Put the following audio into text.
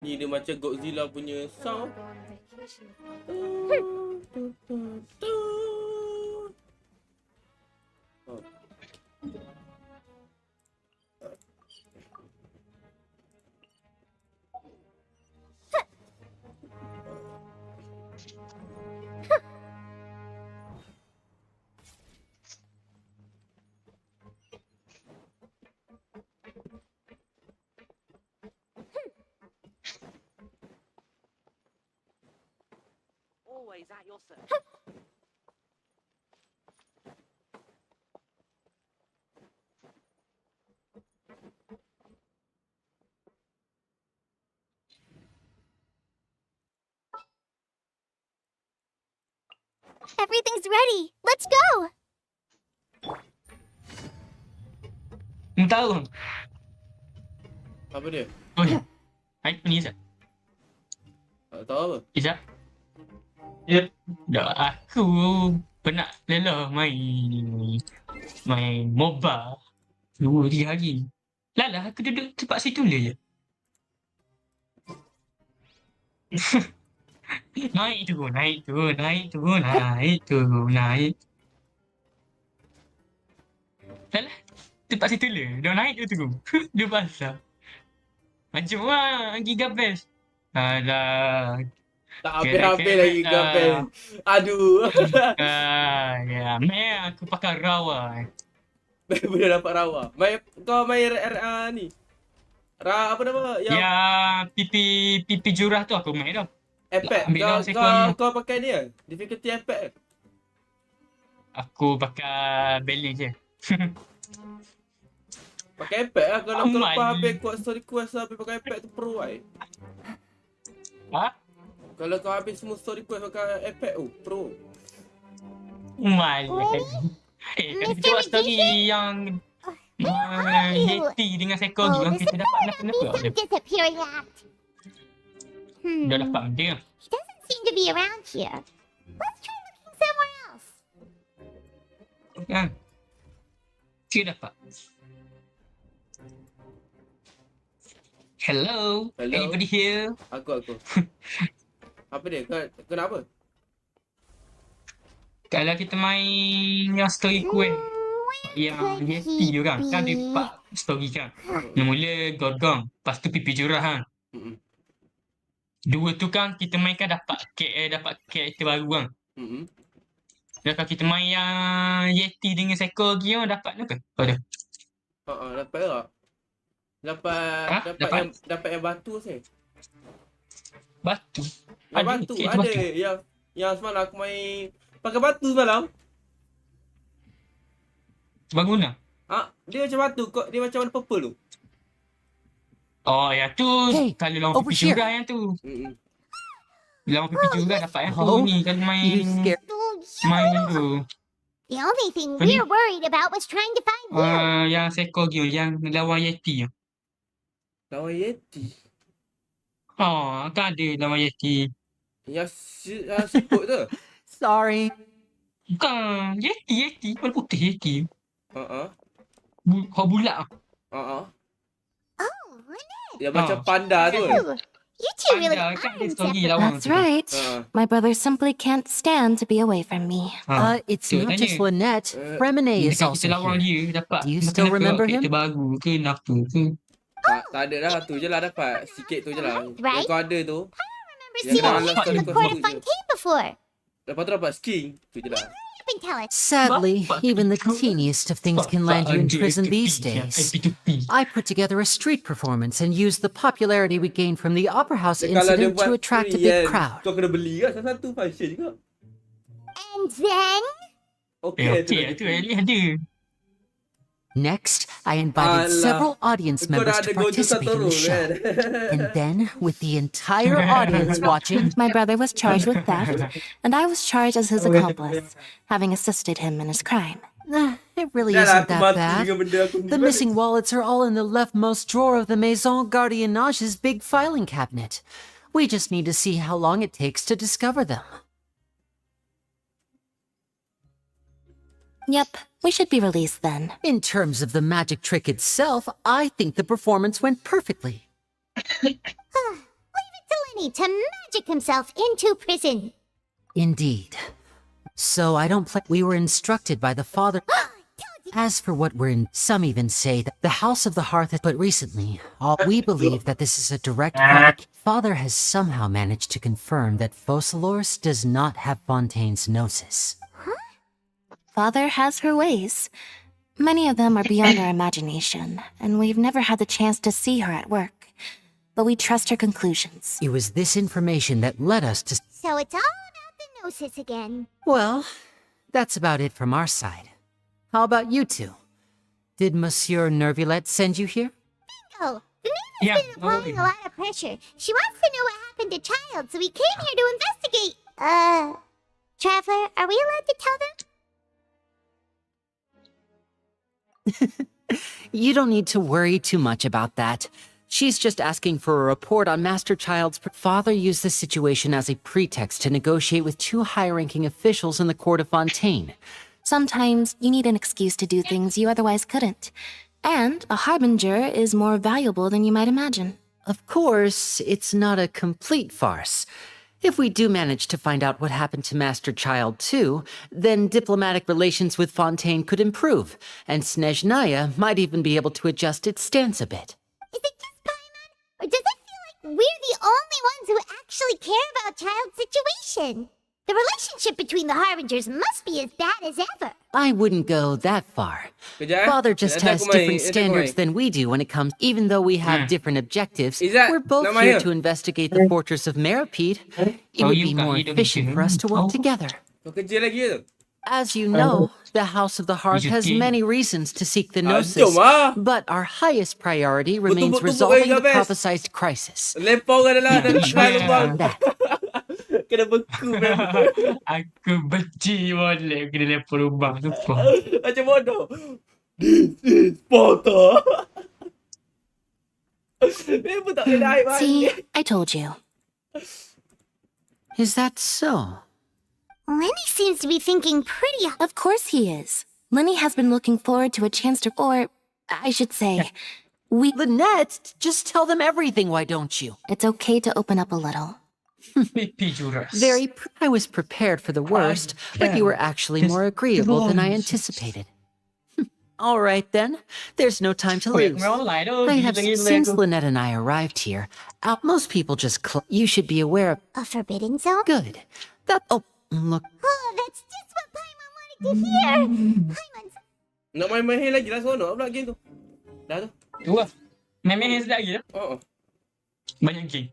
Ni dia macam Godzilla punya sound. Always at your service. Everything's ready. Let's go. Tahu. Apa dia? Oh ya. Hai ni Izzat. Tak tahu apa. Izzat. Ya. Dah aku penat lelah main MOBA 2-3 hari. Lalah aku duduk tempat situ je. naik turun. Lalah tempat situ le. Dah naik tu turun. Dia basah. Macam Gigabest. Alah. Tak habis-habis lagi gambar. Aduh. Ya, main aku pakai rawa. Boleh dapat rawa. Kau main ni. Apa nama? Ya, pipi jurah tu aku main dah. Apex. Ambil lah second. Kau pakai ni ke? Difficulty Apex. Aku pakai balance je. Pakai Apex lah. Kalau kau Aman. lepas habis kuat story quest habis pakai Apex tu pro kan. Ha? Kalau kau habis semua story quest pakai Apex tu pro. Mal. Kan kita buat story yang Yeti dengan seekor Oh, juga this kita dapat appears to be some disappearing act. dah dapat dia. He doesn't seem to be around here. Let's try looking somewhere else. Kan? Dia dapat. Hello. Hello. Anybody here? Aku. Apa dia? Kau nak apa? Kalau kita main yang story quest yang Yeti tu kan ada 4 story kan. Yang mula Gorgong, lepas tu pipi jurah kan. Mm-mm. 2 tu kan kita mainkan dapat karakter baru kan. Mm-mm. Dan kalau kita main yang Yeti dengan seekor lagi kan dapat apa? Apa dia? Dapat tak? Dapat yang batu saya. Batu. Yang batu ada. Yang semalam aku main pakai batu semalam. Bangunan. Dia macam batu kok, dia macam warna purple tu. Oh, yang tu Hey, kalau lawan over pipi here. jurah yang tu. Mm-mm. Lawan pipi jurah dapat yang tu Oh, ni kalau main You scared? main tu. The only thing Really? we're worried about was trying to find you. Yang seekor dia yang lawan Yeti. Lawan Yeti. Kan ada lawan Yeti. Yang siput tu. Sorry. Bukan Yeti warna putih Yeti. Kau bulat. Oh, Lynette. Yang macam panda tu. Ooh, you two really Panda are kan ada story inseparable. lawan That's tu. right. Uh-uh. My brother simply can't stand to be away from me. It's betul not tanya. just Lynette. Fremine is Dekat also kita lawan here. dia dapat Do you still remember him? karakter baru ke apa ke. Tak ada lah, tu je lah dapat. Sikit tu je lah. Right. Yang kau ada tu. Remember Yeah, seeing nah, you let's in the go court to of the- Fontaine before. Lepas tu dapat skin. Tu je lah. You can tell us. Sadly, even the teeniest of things can land you in prison these days. P2P. I put together a street performance and used the popularity we gained from the Opera House Kalau dia incident to buat attract a free big kan, crowd. kau kena beli kan satu function juga. And then, Okay, tu Okey, lagi tu free. Ellie ada. Next, I invited Alah. several audience Kau members dah to ada Gojo participate in Satoru the show. kan. And then, with the entire audience watching, My brother was charged with theft, and I was charged as his accomplice, having assisted him in his crime. it really Dah lah isn't aku that mati bad. dengan benda aku The missing wallets are all in the leftmost drawer of the Maison Gardiennage's big filing cabinet. We just need to see how long it takes to discover them. Yep, we should be released then. In terms of the magic trick itself, I think the performance went perfectly. what money to magic himself into prison. Indeed. So I don't play. We were instructed by the father. As for what we're in, some even say that the House of the Hearth, but recently, we believe that this is a direct product. Father has somehow managed to confirm that Focalors does not have Fontaine's gnosis. Father has her ways. Many of them are beyond our imagination, and we've never had the chance to see her at work. But we trust her conclusions. It was this information that led us to... So it's all about the gnosis again. Well, that's about it from our side. How about you two? Did Monsieur Nervulet send you here? Bingo! The man has been applying a lot of pressure. She wants to know what happened to Child, so we came here to investigate. Traveler, are we allowed to tell them? You don't need to worry too much about that. She's just asking for a report on Master Child's... Father used the situation as a pretext to negotiate with two high-ranking officials in the court of Fontaine. Sometimes you need an excuse to do things you otherwise couldn't. And a harbinger is more valuable than you might imagine. Of course, it's not a complete farce. If we do manage to find out what happened to Master Child too, then diplomatic relations with Fontaine could improve, and Snezhnaya might even be able to adjust its stance a bit. Is it just Paimon? Or does it feel like we're the only ones who actually care about Child's situation? The relationship between the Harbingers must be as bad as ever. I wouldn't go that far. Father just has different standards than we do when it comes... Even though we have different objectives, we're both here to investigate the fortress of Meripede. It would be more efficient for us to work together. Kerja lagi tu. As you know, the House of the Hearth has many reasons to seek the gnosis, but our highest priority remains resolving the prophesized crisis. Lempar orang dalam dan try lubang. That. Kena beku memang. Aku benci boleh kena lempar lubang tu. Macam bodoh. This is Potter. Memang tak kena air mandi. See, I told you. Is that so? Lenny seems to be thinking pretty... Of course he is. Lenny has been looking forward to a chance to... Or, I should say, we... Lynette, just tell them everything, why don't you? It's okay to open up a little. I was prepared for the worst, but you were actually more agreeable than I anticipated. All right, then. There's no time to lose. Since Lynette and I arrived here, most people just... You should be aware of... A forbidden zone? Good. Oh, look. Oh, that's just what Paimon wanted to hear. Paimon's... Nak main-main lagi lah seronok pula game tu. Dah tu. Tu lah. Main-main sedap lagi lah. Oh. Banyak game.